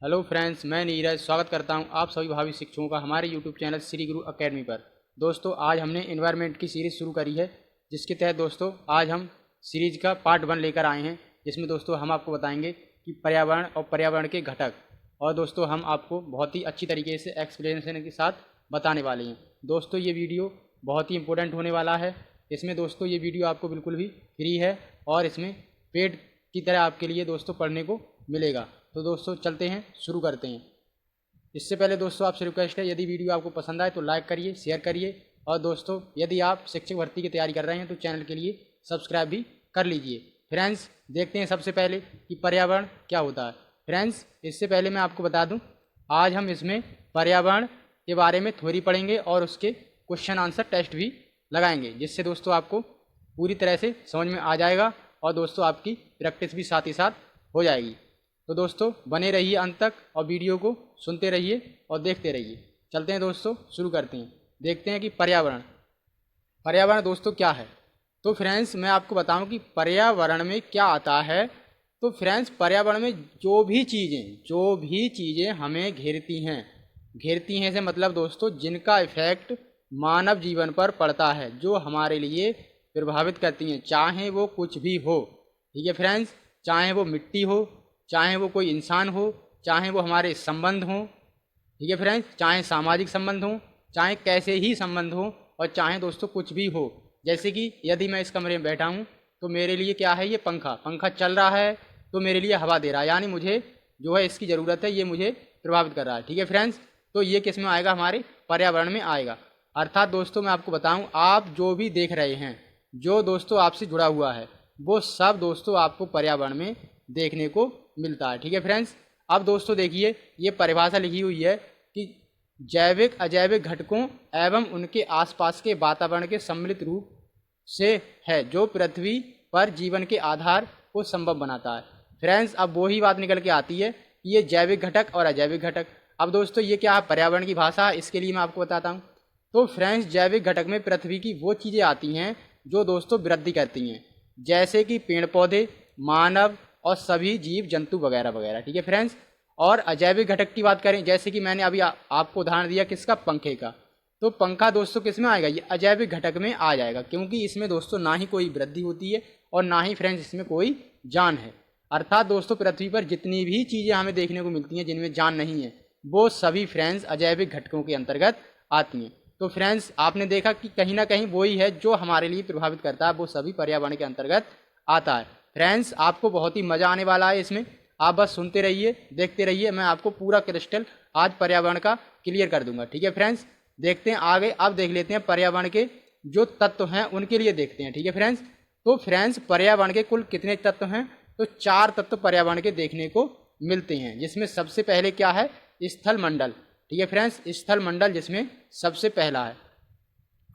Hello friends, मैं नीरज स्वागत करता हूं आप सभी भावी शिक्षकों का हमारे यूट्यूब चैनल श्री गुरु एकेडमी पर। दोस्तों, आज हमने एनवायरनमेंट की सीरीज़ शुरू करी है, जिसके तहत दोस्तों आज हम सीरीज का पार्ट 1 लेकर आए हैं, जिसमें दोस्तों हम आपको बताएंगे कि पर्यावरण और पर्यावरण के घटक, और दोस्तों हम आपको बहुत ही अच्छी तरीके से एक्सप्लेनेशन के साथ बताने वाले हैं। दोस्तों, ये वीडियो बहुत ही इंपॉर्टेंट होने वाला है। इसमें दोस्तों ये वीडियो आपको बिल्कुल भी फ्री है और इसमें पेड की तरह आपके लिए दोस्तों पढ़ने को मिलेगा। तो दोस्तों चलते हैं, शुरू करते हैं। इससे पहले दोस्तों आपसे रिक्वेस्ट है, यदि वीडियो आपको पसंद आए तो लाइक करिए, शेयर करिए, और दोस्तों यदि आप शिक्षक भर्ती की तैयारी कर रहे हैं तो चैनल के लिए सब्सक्राइब भी कर लीजिए। फ्रेंड्स, देखते हैं सबसे पहले कि पर्यावरण क्या होता है। फ्रेंड्स, इससे पहले मैं आपको बता दूं, आज हम इसमें पर्यावरण के बारे में थ्योरी पढ़ेंगे और उसके क्वेश्चन आंसर टेस्ट भी लगाएंगे, जिससे दोस्तों आपको पूरी तरह से समझ में आ जाएगा और दोस्तों आपकी प्रैक्टिस भी साथ ही साथ हो जाएगी। तो दोस्तों बने रहिए अंत तक और वीडियो को सुनते रहिए और देखते रहिए। चलते हैं दोस्तों, शुरू करते हैं। देखते हैं कि पर्यावरण दोस्तों क्या है। तो फ्रेंड्स, मैं आपको बताऊं कि पर्यावरण में क्या आता है। तो फ्रेंड्स, पर्यावरण में जो भी चीज़ें हमें घेरती हैं से मतलब दोस्तों जिनका इफेक्ट मानव जीवन पर पड़ता है, जो हमारे लिए प्रभावित करती हैं, चाहे वो कुछ भी हो। ठीक है फ्रेंड्स, चाहे वो मिट्टी हो, चाहे वो कोई इंसान हो, चाहे वो हमारे संबंध हों। ठीक है फ्रेंड्स, चाहे सामाजिक संबंध हों, चाहे कैसे ही संबंध हो, और चाहे दोस्तों कुछ भी हो। जैसे कि यदि मैं इस कमरे में बैठा हूँ तो मेरे लिए क्या है, ये पंखा चल रहा है तो मेरे लिए हवा दे रहा है, यानी मुझे जो है इसकी ज़रूरत है, ये मुझे प्रभावित कर रहा है। ठीक है फ्रेंड्स, तो ये किस में आएगा, हमारे पर्यावरण में आएगा। अर्थात दोस्तों मैं आपको बताऊँ, आप जो भी देख रहे हैं, जो दोस्तों आपसे जुड़ा हुआ है, वो सब दोस्तों आपको पर्यावरण में देखने को मिलता है। ठीक है फ्रेंड्स, अब दोस्तों देखिए, ये परिभाषा लिखी हुई है कि जैविक अजैविक घटकों एवं उनके आसपास के वातावरण के सम्मिलित रूप से है, जो पृथ्वी पर जीवन के आधार को संभव बनाता है। फ्रेंड्स, अब वही बात निकल के आती है कि ये जैविक घटक और अजैविक घटक। अब दोस्तों ये क्या है, पर्यावरण की भाषा है, इसके लिए मैं आपको बताता हूँ। तो फ्रेंड्स, जैविक घटक में पृथ्वी की वो चीज़ें आती हैं जो दोस्तों वृद्धि करती हैं, जैसे कि पेड़ पौधे, मानव और सभी जीव जंतु वगैरह वगैरह। ठीक है फ्रेंड्स, और अजैविक घटक की बात करें, जैसे कि मैंने अभी आपको उदाहरण दिया किसका, पंखे का। तो पंखा दोस्तों किस में आएगा, ये अजैविक घटक में आ जाएगा, क्योंकि इसमें दोस्तों ना ही कोई वृद्धि होती है और ना ही फ्रेंड्स इसमें कोई जान है। अर्थात दोस्तों पृथ्वी पर जितनी भी चीज़ें हमें देखने को मिलती हैं जिनमें जान नहीं है, वो सभी फ्रेंड्स अजैविक घटकों के अंतर्गत आती हैं। तो फ्रेंड्स, आपने देखा कि कहीं ना कहीं वही है जो हमारे लिए प्रभावित करता है, वो सभी पर्यावरण के अंतर्गत आता है। फ्रेंड्स, आपको बहुत ही मज़ा आने वाला है इसमें, आप बस सुनते रहिए, देखते रहिए, मैं आपको पूरा क्रिस्टल आज पर्यावरण का क्लियर कर दूंगा। ठीक है फ्रेंड्स, देखते हैं आगे। अब देख लेते हैं पर्यावरण के जो तत्व हैं उनके लिए देखते हैं। ठीक है फ्रेंड्स, तो फ्रेंड्स पर्यावरण के कुल कितने तत्व हैं, तो 4 तत्व पर्यावरण के देखने को मिलते हैं, जिसमें सबसे पहले क्या है, स्थल मंडल। ठीक है फ्रेंड्स, स्थल मंडल जिसमें सबसे पहला है।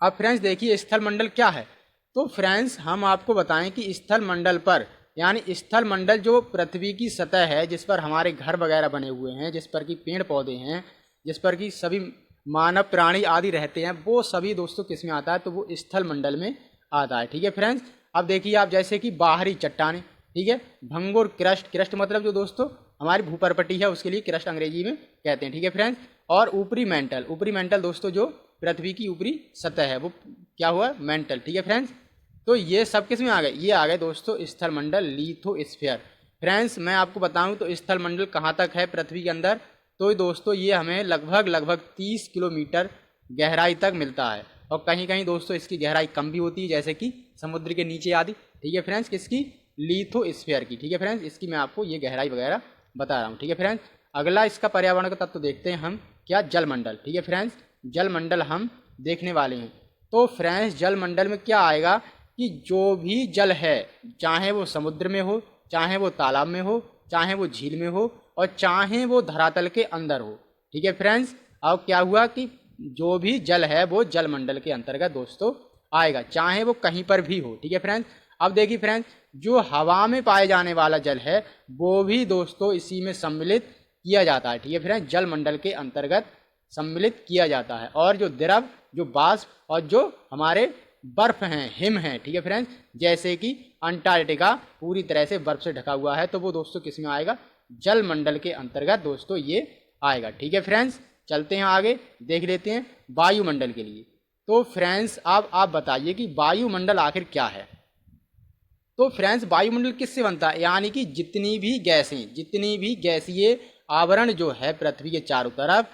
अब फ्रेंड्स देखिए, स्थल मंडल क्या है। तो फ्रेंड्स हम आपको बताएं कि स्थल मंडल पर, यानी स्थल मंडल जो पृथ्वी की सतह है, जिस पर हमारे घर वगैरह बने हुए हैं, जिस पर कि पेड़ पौधे हैं, जिस पर कि सभी मानव प्राणी आदि रहते हैं, वो सभी दोस्तों किस में आता है, तो वो स्थल मंडल में आता है। ठीक है फ्रेंड्स, अब देखिए आप, जैसे कि बाहरी चट्टानें, ठीक है, भंगुर क्रस्ट मतलब जो दोस्तों हमारी भूपरपट्टी है, उसके लिए क्रस्ट अंग्रेजी में कहते हैं। ठीक है फ्रेंड्स, और ऊपरी मेंटल दोस्तों जो पृथ्वी की ऊपरी सतह है, वो क्या हुआ, मेंटल। ठीक है फ्रेंड्स, तो ये सब किस में आ गए, ये आ गए दोस्तों स्थल मंडल, लिथोस्फीयर। फ्रेंड्स मैं आपको बताऊं तो स्थल मंडल कहाँ तक है पृथ्वी के अंदर, तो दोस्तों ये हमें लगभग 30 किलोमीटर गहराई तक मिलता है, और कहीं कहीं दोस्तों इसकी गहराई कम भी होती है, जैसे कि समुद्र के नीचे आदि। ठीक है फ्रेंड्स, किसकी, लिथोस्फीयर की। ठीक है फ्रेंड्स, इसकी मैं आपको ये गहराई वगैरह बता रहा हूँ। ठीक है फ्रेंड्स, अगला इसका पर्यावरण का तत्व देखते हैं हम, क्या, जलमंडल। ठीक है फ्रेंड्स, जलमंडल हम देखने वाले हैं। तो फ्रेंड्स जलमंडल में क्या आएगा कि जो भी जल है, चाहे वो समुद्र में हो, चाहे वो तालाब में हो, चाहे वो झील में हो, और चाहे वो धरातल के अंदर हो। ठीक है फ्रेंड्स, अब क्या हुआ कि जो भी जल है वो जलमंडल के अंतर्गत दोस्तों आएगा, चाहे वो कहीं पर भी हो। ठीक है फ्रेंड्स, अब देखिए फ्रेंड्स, जो हवा में पाए जाने वाला जल है वो भी दोस्तों इसी में सम्मिलित किया जाता है। ठीक है फ्रेंड्स, जलमंडल के अंतर्गत सम्मिलित किया जाता है। और जो द्रव, जो वाष्प और जो हमारे बर्फ हैं, हिम हैं, ठीक है फ्रेंड्स, जैसे कि अंटार्कटिका पूरी तरह से बर्फ से ढका हुआ है, तो वो दोस्तों किस में आएगा, जल मंडल के अंतर्गत दोस्तों ये आएगा। ठीक है फ्रेंड्स, चलते हैं आगे, देख लेते हैं वायुमंडल के लिए। तो फ्रेंड्स अब आप बताइए कि वायुमंडल आखिर क्या है। तो फ्रेंड्स वायुमंडल किससे बनता है, यानी कि जितनी भी गैसें, जितनी भी गैसीय आवरण जो है पृथ्वी के चारों तरफ,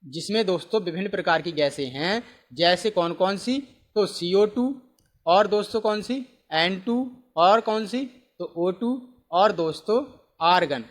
जिसमें दोस्तों विभिन्न प्रकार की गैसें हैं, जैसे कौन कौन सी, तो CO2, और दोस्तों कौन सी N2, और कौन सी तो O2, और दोस्तों आर्गन।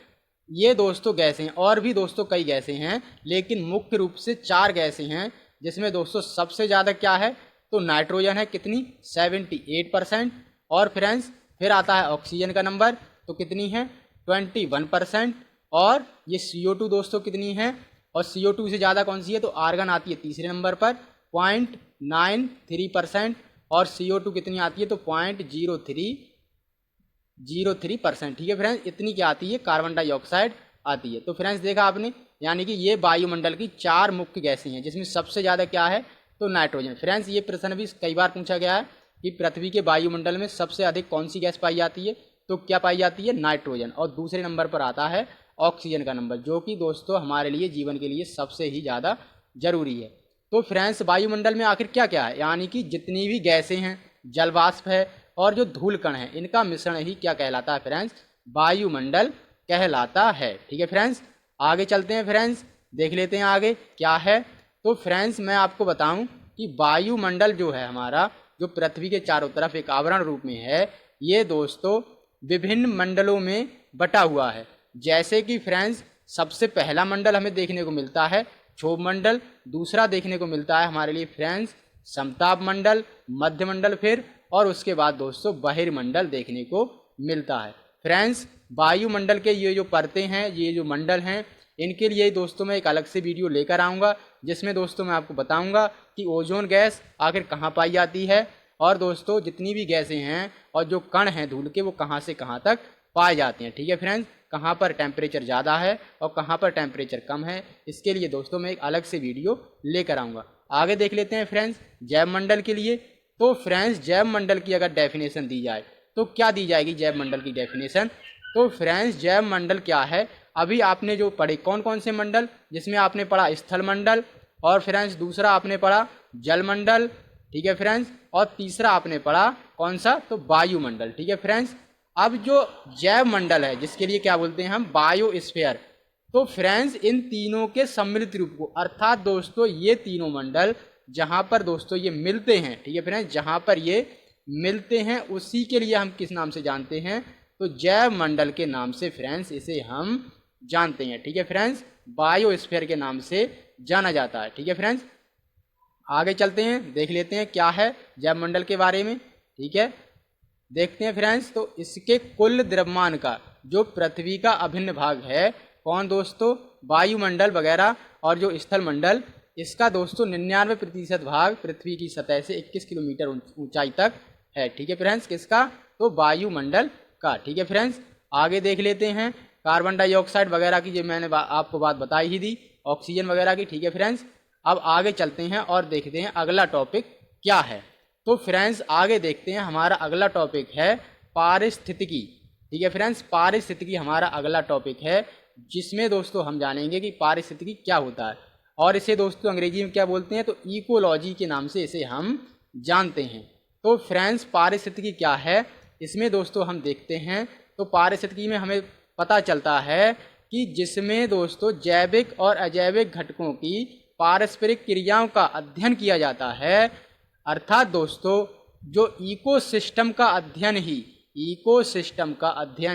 ये दोस्तों गैसें, और भी दोस्तों कई गैसें हैं, लेकिन मुख्य रूप से 4 गैसें हैं, जिसमें दोस्तों सबसे ज़्यादा क्या है तो नाइट्रोजन है, कितनी 78%, और फ्रेंड्स फिर आता है ऑक्सीजन का नंबर, तो कितनी है 21%, और ये CO2 दोस्तों कितनी है, और CO2 से ज़्यादा कौन सी है तो आर्गन आती है तीसरे नंबर पर 0.93%, और CO2 कितनी आती है तो 0.03%। ठीक है फ्रेंड्स, इतनी क्या आती है कार्बन डाइऑक्साइड आती है। तो फ्रेंड्स देखा आपने, यानी कि ये वायुमंडल की 4 मुख्य गैसें हैं, जिसमें सबसे ज़्यादा क्या है तो नाइट्रोजन। फ्रेंड्स ये प्रश्न भी कई बार पूछा गया है कि पृथ्वी के वायुमंडल में सबसे अधिक कौन सी गैस पाई जाती है, तो क्या पाई जाती है नाइट्रोजन, और दूसरे नंबर पर आता है ऑक्सीजन का नंबर, जो कि दोस्तों हमारे लिए जीवन के लिए सबसे ही ज़्यादा जरूरी है। तो फ्रेंड्स वायुमंडल में आखिर क्या क्या है, यानी कि जितनी भी गैसें हैं, जल वाष्प है, और जो धूल कण है, इनका मिश्रण ही क्या कहलाता है फ्रेंड्स, वायुमंडल कहलाता है। ठीक है फ्रेंड्स, आगे चलते हैं फ्रेंड्स, देख लेते हैं आगे क्या है। तो फ्रेंड्स मैं आपको बताऊं कि वायुमंडल जो है हमारा, जो पृथ्वी के चारों तरफ एक आवरण रूप में है, ये दोस्तों विभिन्न मंडलों में बटा हुआ है। जैसे कि फ्रेंड्स सबसे पहला मंडल हमें देखने को मिलता है क्षोभ मंडल, दूसरा देखने को मिलता है हमारे लिए फ्रेंड्स समताप मंडल, मध्य मंडल फिर, और उसके बाद दोस्तों बहिर्मंडल देखने को मिलता है। फ्रेंड्स वायुमंडल के ये जो परतें हैं, ये जो मंडल हैं, इनके लिए दोस्तों मैं एक अलग से वीडियो लेकर आऊँगा, जिसमें दोस्तों मैं आपको बताऊँगा कि ओजोन गैस आखिर कहाँ पाई जाती है, और दोस्तों जितनी भी गैसें हैं और जो कण हैं धूल के, वो कहाँ से कहाँ तक पाए जाते हैं। ठीक है फ्रेंड्स, कहाँ पर टेम्परेचर ज़्यादा है और कहाँ पर टेम्परेचर कम है, इसके लिए दोस्तों मैं एक अलग से वीडियो लेकर आऊँगा। आगे देख लेते हैं फ्रेंड्स जैव मंडल के लिए। तो फ्रेंड्स जैव मंडल की अगर डेफिनेशन दी जाए तो क्या दी जाएगी जैव मंडल की डेफिनेशन, तो फ्रेंड्स जैव मंडल क्या है, अभी आपने जो पढ़े कौन कौन से मंडल, जिसमें आपने पढ़ा स्थल मंडल, और फ्रेंड्स दूसरा आपने पढ़ा जल मंडल, ठीक है फ्रेंड्स, और तीसरा आपने पढ़ा कौन सा तो वायुमंडल। ठीक है फ्रेंड्स, अब जो जैव मंडल है, जिसके लिए क्या बोलते हैं हम बायोस्फीयर, तो फ्रेंड्स इन तीनों के सम्मिलित रूप को, अर्थात दोस्तों ये तीनों मंडल जहाँ पर दोस्तों ये मिलते हैं, ठीक है फ्रेंड्स, जहाँ पर ये मिलते हैं उसी के लिए हम किस नाम से जानते हैं तो जैव मंडल के नाम से फ्रेंड्स इसे हम जानते हैं। ठीक है फ्रेंड्स, बायोस्फीयर के नाम से जाना जाता है। ठीक है फ्रेंड्स, आगे चलते हैं, देख लेते हैं क्या है जैव मंडल के बारे में। ठीक है, देखते हैं फ्रेंड्स, तो इसके कुल द्रव्यमान का जो पृथ्वी का अभिन्न भाग है, कौन दोस्तों वायुमंडल वगैरह और जो स्थल मंडल, इसका दोस्तों 99% भाग पृथ्वी की सतह से 21 किलोमीटर ऊंचाई तक है। ठीक है फ्रेंड्स, किसका तो वायुमंडल का। ठीक है फ्रेंड्स, आगे देख लेते हैं कार्बन डाइऑक्साइड वगैरह की, जो मैंने आपको बात बताई ही दी, ऑक्सीजन वगैरह की। ठीक है फ्रेंड्स, अब आगे चलते हैं और देखते हैं अगला टॉपिक क्या है। तो फ्रेंड्स आगे देखते हैं, हमारा अगला टॉपिक है पारिस्थितिकी। ठीक है फ्रेंड्स, पारिस्थितिकी हमारा अगला टॉपिक है, जिसमें दोस्तों हम जानेंगे कि पारिस्थितिकी क्या होता है, और इसे दोस्तों अंग्रेजी में क्या बोलते हैं तो इकोलॉजी के नाम से इसे हम जानते हैं। तो फ्रेंड्स पारिस्थितिकी क्या है, इसमें दोस्तों हम देखते हैं तो पारिस्थितिकी में हमें पता चलता है कि जिसमें दोस्तों जैविक और अजैविक घटकों की पारस्परिक क्रियाओं का अध्ययन किया जाता है, अर्थात दोस्तों जो इकोसिस्टम का अध्ययन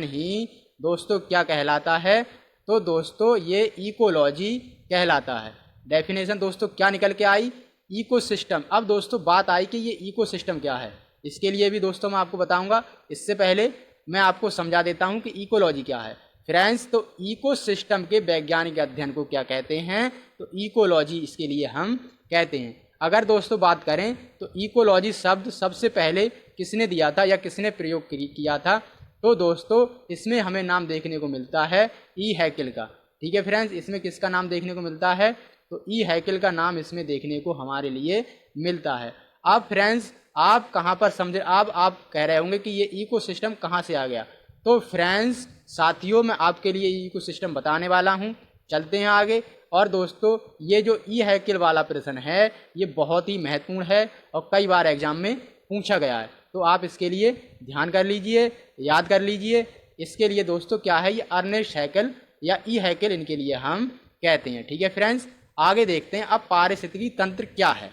ही दोस्तों क्या कहलाता है तो दोस्तों ये इकोलॉजी कहलाता है। डेफिनेशन दोस्तों क्या निकल के आई, इकोसिस्टम। अब दोस्तों बात आई कि ये इकोसिस्टम क्या है, इसके लिए भी दोस्तों मैं आपको बताऊंगा। इससे पहले मैं आपको समझा देता हूं कि इकोलॉजी क्या है। फ्रेंड्स तो इकोसिस्टम के वैज्ञानिक अध्ययन को क्या कहते हैं तो इकोलॉजी इसके लिए हम कहते हैं। अगर दोस्तों बात करें तो इकोलॉजी शब्द सबसे पहले किसने दिया था या किसने प्रयोग किया था, तो दोस्तों इसमें हमें नाम देखने को मिलता है ई हैकेल का। ठीक है फ्रेंड्स, इसमें किसका नाम देखने को मिलता है तो ई हैकेल का नाम इसमें देखने को हमारे लिए मिलता है। अब फ्रेंड्स आप कहाँ पर समझे, अब आप कह रहे होंगे कि ये इकोसिस्टम कहाँ से आ गया, तो फ्रेंड्स साथियों, मैं आपके लिए इकोसिस्टम बताने वाला हूँ। चलते हैं आगे। और दोस्तों, ये जो ई हैकिल वाला प्रश्न है ये बहुत ही महत्वपूर्ण है और कई बार एग्जाम में पूछा गया है, तो आप इसके लिए ध्यान कर लीजिए, याद कर लीजिए। इसके लिए दोस्तों क्या है, ये अर्नेस्ट हैकेल या ई हैकेल इनके लिए हम कहते हैं। ठीक है फ्रेंड्स, आगे देखते हैं अब पारिस्थितिकी तंत्र क्या है।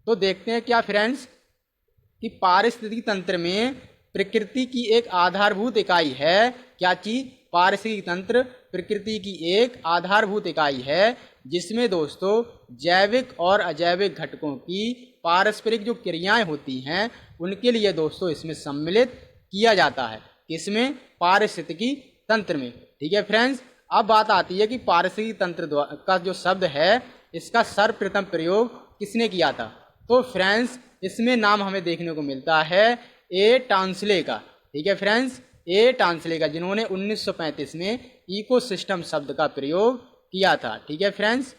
तो देखते हैं क्या फ्रेंड्स कि पारिस्थितिकी तंत्र में प्रकृति की एक आधारभूत इकाई है। क्या चीज? पारिस्थितिकी तंत्र प्रकृति की एक आधारभूत इकाई है जिसमें दोस्तों जैविक और अजैविक घटकों की पारस्परिक जो क्रियाएं होती हैं उनके लिए दोस्तों इसमें सम्मिलित किया जाता है। किसमें? पारिस्थितिकी तंत्र में। ठीक है फ्रेंड्स, अब बात आती है कि पारिस्थितिकी तंत्र का जो शब्द है इसका सर्वप्रथम प्रयोग किसने किया था। तो फ्रेंड्स इसमें नाम हमें देखने को मिलता है ए टॉन्सले का। ठीक है फ्रेंड्स, ए टॉन्सले का, जिन्होंने 1935 में इकोसिस्टम शब्द का प्रयोग किया था। ठीक है फ्रेंड्स,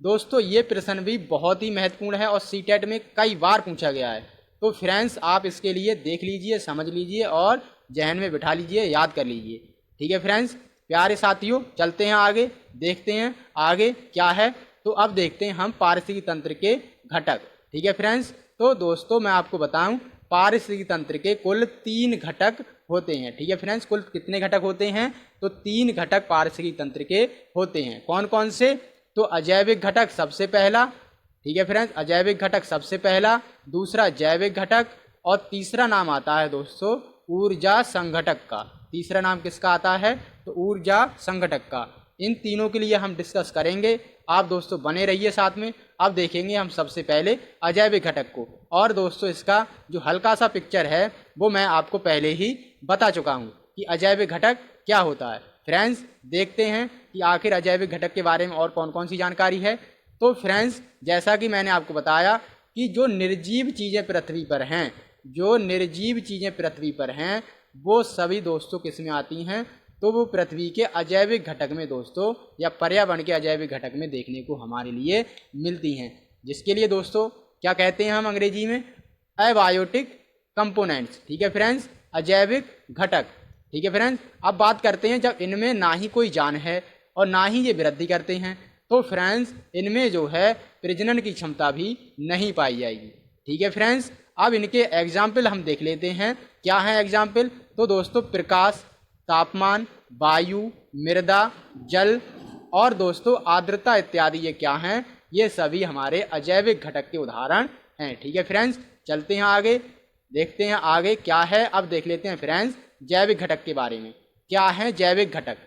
दोस्तों ये प्रश्न भी बहुत ही महत्वपूर्ण है और सीटेट में कई बार पूछा गया है। तो फ्रेंड्स आप इसके लिए देख लीजिए, समझ लीजिए और जहन में बिठा लीजिए, याद कर लीजिए। ठीक है फ्रेंड्स, प्यारे साथियों चलते हैं आगे, देखते हैं आगे क्या है। तो अब देखते हैं हम पारिस्थितिकी तंत्र के घटक। ठीक है फ्रेंड्स, तो दोस्तों मैं आपको बताऊं पारिस्थितिकी तंत्र के कुल 3 घटक होते हैं। ठीक है फ्रेंड्स, कुल कितने घटक होते हैं? तो 3 घटक पारिस्थितिकी तंत्र के होते हैं। कौन कौन से? तो अजैविक घटक सबसे पहला। ठीक है फ्रेंड्स, अजैविक घटक सबसे पहला, दूसरा जैविक घटक और तीसरा नाम आता है दोस्तों ऊर्जा संघटक का। तीसरा नाम किसका आता है? तो ऊर्जा संघटक का। इन तीनों के लिए हम डिस्कस करेंगे, आप दोस्तों बने रहिए साथ में। अब देखेंगे हम सबसे पहले अजैविक घटक को, और दोस्तों इसका जो हल्का सा पिक्चर है वो मैं आपको पहले ही बता चुका हूँ कि अजैविक घटक क्या होता है। फ्रेंड्स देखते हैं कि आखिर अजैविक घटक के बारे में और कौन कौन सी जानकारी है। तो फ्रेंड्स जैसा कि मैंने आपको बताया कि जो निर्जीव चीज़ें पृथ्वी पर हैं, जो निर्जीव चीज़ें पृथ्वी पर हैं वो सभी दोस्तों किस में आती हैं? तो वो पृथ्वी के अजैविक घटक में दोस्तों या पर्यावरण के अजैविक घटक में देखने को हमारे लिए मिलती हैं, जिसके लिए दोस्तों क्या कहते हैं हम अंग्रेजी में? Abiotic components. ठीक है फ्रेंड्स, अजैविक घटक। ठीक है फ्रेंड्स, अब बात करते हैं जब इनमें ना ही कोई जान है और ना ही ये वृद्धि करते हैं तो फ्रेंड्स इनमें जो है प्रजनन की क्षमता भी नहीं पाई जाएगी। ठीक है फ्रेंड्स, अब इनके एग्जाम्पल हम देख लेते हैं। क्या है एग्जाम्पल? तो दोस्तों प्रकाश, तापमान, वायु, मृदा, जल और दोस्तों आर्द्रता इत्यादि ये क्या हैं? ये सभी हमारे अजैविक घटक के उदाहरण हैं। ठीक है फ्रेंड्स, चलते हैं आगे, देखते हैं आगे क्या है। अब देख लेते हैं फ्रेंड्स जैविक घटक के बारे में। क्या है जैविक घटक?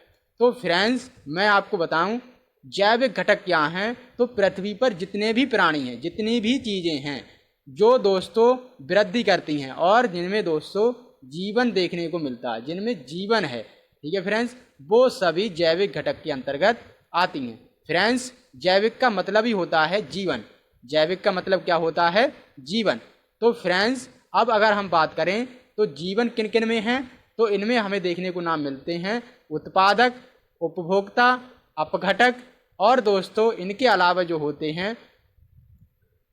तो फ्रेंड्स मैं आपको बताऊं जैविक घटक क्या हैं। तो पृथ्वी पर जितने भी प्राणी हैं, जितनी भी चीज़ें हैं जो दोस्तों वृद्धि करती हैं और जिनमें दोस्तों जीवन देखने को मिलता है, जिनमें जीवन है, ठीक है फ्रेंड्स, वो सभी जैविक घटक के अंतर्गत आती हैं। फ्रेंड्स जैविक का मतलब ही होता है जीवन। जैविक का मतलब क्या होता है? जीवन। तो फ्रेंड्स अब अगर हम बात करें तो जीवन किन किन में है? तो इनमें हमें देखने को नाम मिलते हैं उत्पादक, उपभोक्ता, अपघटक और दोस्तों इनके अलावा जो होते हैं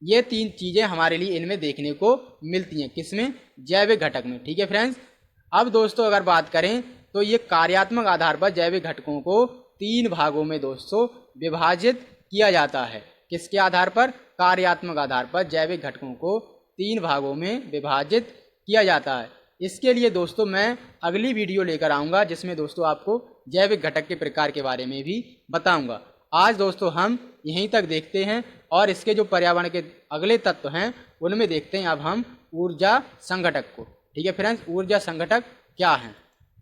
ये 3 चीज़ें हमारे लिए इनमें देखने को मिलती हैं। किसमें? जैविक घटक में। ठीक है फ्रेंड्स, अब दोस्तों अगर बात करें तो ये कार्यात्मक आधार पर जैविक घटकों को 3 भागों में दोस्तों विभाजित किया जाता है। किसके आधार पर? कार्यात्मक आधार पर जैविक घटकों को 3 भागों में विभाजित किया जाता है। इसके लिए दोस्तों मैं अगली वीडियो लेकर आऊँगा जिसमें दोस्तों आपको जैविक घटक के प्रकार के बारे में भी बताऊँगा। आज दोस्तों हम यहीं तक देखते हैं और इसके जो पर्यावरण के अगले तत्व हैं उनमें देखते हैं अब हम ऊर्जा संघटक को। ठीक है फ्रेंड्स, ऊर्जा संघटक क्या है?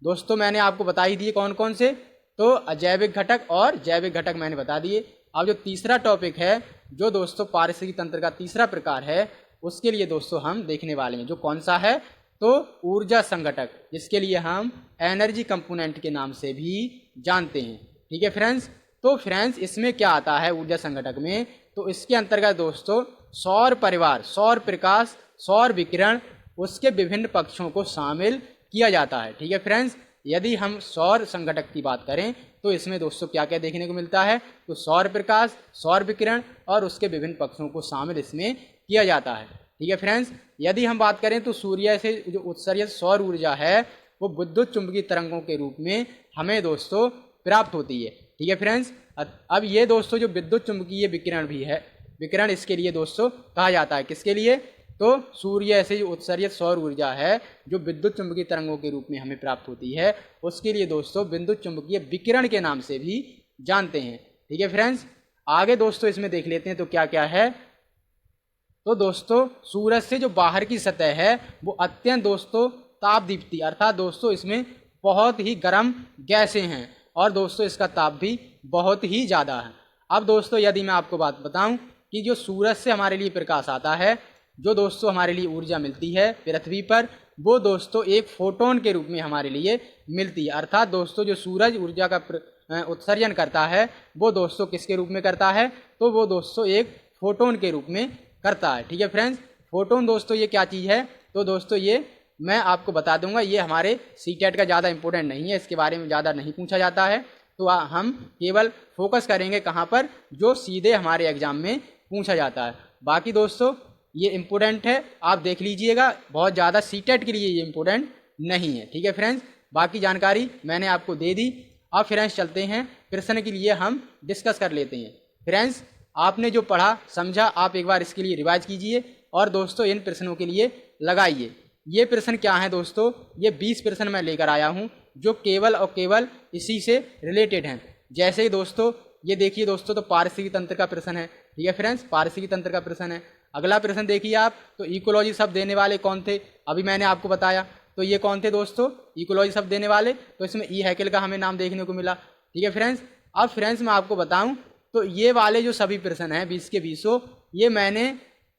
दोस्तों मैंने आपको बता ही दिए कौन कौन से, तो अजैविक घटक और जैविक घटक मैंने बता दिए। अब जो तीसरा टॉपिक है जो दोस्तों पारिस्थितिकी तंत्र का तीसरा प्रकार है उसके लिए दोस्तों हम देखने वाले हैं, जो कौन सा है? तो ऊर्जा संघटक, जिसके लिए हम एनर्जी कंपोनेंट के नाम से भी जानते हैं। ठीक है फ्रेंड्स, तो फ्रेंड्स इसमें क्या आता है ऊर्जा संघटक में? तो इसके अंतर्गत दोस्तों सौर परिवार, सौर प्रकाश, सौर विकिरण, उसके विभिन्न पक्षों को शामिल किया जाता है। ठीक है फ्रेंड्स, यदि हम सौर संघटक की बात करें तो इसमें दोस्तों क्या क्या देखने को मिलता है? तो सौर प्रकाश, सौर विकिरण और उसके विभिन्न पक्षों को शामिल इसमें किया जाता है। ठीक है फ्रेंड्स, यदि हम बात करें तो सूर्य से जो उत्सर्जित सौर ऊर्जा है वो विद्युत चुंबकीय तरंगों के रूप में हमें दोस्तों प्राप्त होती है। ठीक है फ्रेंड्स, अब ये दोस्तों जो विद्युत चुंबकीय विकिरण भी है, विकिरण इसके लिए दोस्तों कहा जाता है, किसके लिए? तो सूर्य से जो उत्सर्जित सौर ऊर्जा है जो विद्युत चुंबकीय तरंगों के रूप में हमें प्राप्त होती है, उसके लिए दोस्तों विद्युत चुंबकीय विकिरण के नाम से भी जानते हैं। ठीक है फ्रेंड्स, आगे दोस्तों इसमें देख लेते हैं तो क्या क्या है। तो दोस्तों सूरज से जो बाहर की सतह है वो अत्यंत दोस्तों ताप दीप्ति, अर्थात दोस्तों इसमें बहुत ही गर्म गैसें हैं और दोस्तों इसका ताप भी बहुत ही ज़्यादा है। अब दोस्तों यदि मैं आपको बात बताऊं कि जो सूरज से हमारे लिए प्रकाश आता है, जो दोस्तों हमारे लिए ऊर्जा मिलती है पृथ्वी पर, वो दोस्तों एक फोटोन के रूप में हमारे लिए मिलती है। अर्थात दोस्तों जो सूरज ऊर्जा का उत्सर्जन करता है वो दोस्तों किसके रूप में करता है? तो वो दोस्तों एक फोटोन के रूप में करता है। ठीक है फ्रेंड्स, फोटोन दोस्तों ये क्या चीज़ है? तो दोस्तों ये मैं आपको बता दूंगा, ये हमारे सीटेट का ज़्यादा इंपॉर्टेंट नहीं है, इसके बारे में ज़्यादा नहीं पूछा जाता है। तो हम केवल फोकस करेंगे कहाँ पर? जो सीधे हमारे एग्जाम में पूछा जाता है। बाकी दोस्तों ये इम्पोर्टेंट है, आप देख लीजिएगा, बहुत ज़्यादा सीटेट के लिए ये इम्पोर्टेंट नहीं है। ठीक है फ्रेंड्स, बाकी जानकारी मैंने आपको दे दी। अब फ्रेंड्स चलते हैं प्रश्न के लिए, हम डिस्कस कर लेते हैं। फ्रेंड्स आपने जो पढ़ा समझा, आप एक बार इसके लिए रिवाइज कीजिए और दोस्तों इन प्रश्नों के लिए लगाइए। ये प्रश्न क्या है दोस्तों? ये 20 प्रश्न मैं लेकर आया हूँ जो केवल और केवल इसी से रिलेटेड हैं। जैसे ही दोस्तों ये देखिए दोस्तों, तो पारिस्थितिकी तंत्र का प्रश्न है। ठीक है फ्रेंड्स, पारिस्थितिकी तंत्र का प्रश्न है। अगला प्रश्न देखिए आप, तो इकोलॉजी शब्द देने वाले कौन थे? अभी मैंने आपको बताया, तो ये कौन थे दोस्तों इकोलॉजी शब्द देने वाले? तो इसमें ई हैकेल का हमें नाम देखने को मिला। ठीक है फ्रेंड्स, अब फ्रेंड्स मैं आपको बताऊं तो ये वाले जो सभी प्रश्न हैं 20 के 20, ये मैंने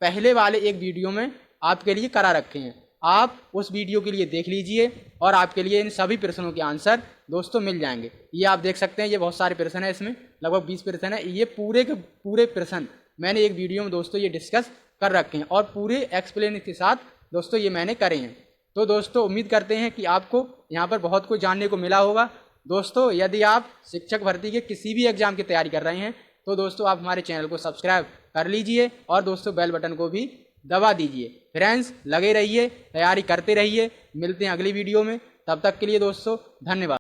पहले वाले एक वीडियो में आपके लिए करा रखे हैं। आप उस वीडियो के लिए देख लीजिए और आपके लिए इन सभी प्रश्नों के आंसर दोस्तों मिल जाएंगे। ये आप देख सकते हैं, ये बहुत सारे प्रश्न हैं, इसमें लगभग 20 प्रश्न है। ये पूरे के पूरे प्रश्न मैंने एक वीडियो में दोस्तों ये डिस्कस कर रखे हैं और पूरे एक्सप्लेन के साथ दोस्तों ये मैंने करे हैं। तो दोस्तों उम्मीद करते हैं कि आपको यहाँ पर बहुत कुछ जानने को मिला होगा। दोस्तों यदि आप शिक्षक भर्ती के किसी भी एग्जाम की तैयारी कर रहे हैं तो दोस्तों आप हमारे चैनल को सब्सक्राइब कर लीजिए और दोस्तों बेल बटन को भी दबा दीजिए। फ्रेंड्स लगे रहिए, तैयारी करते रहिए। मिलते हैं अगली वीडियो में, तब तक के लिए दोस्तों धन्यवाद।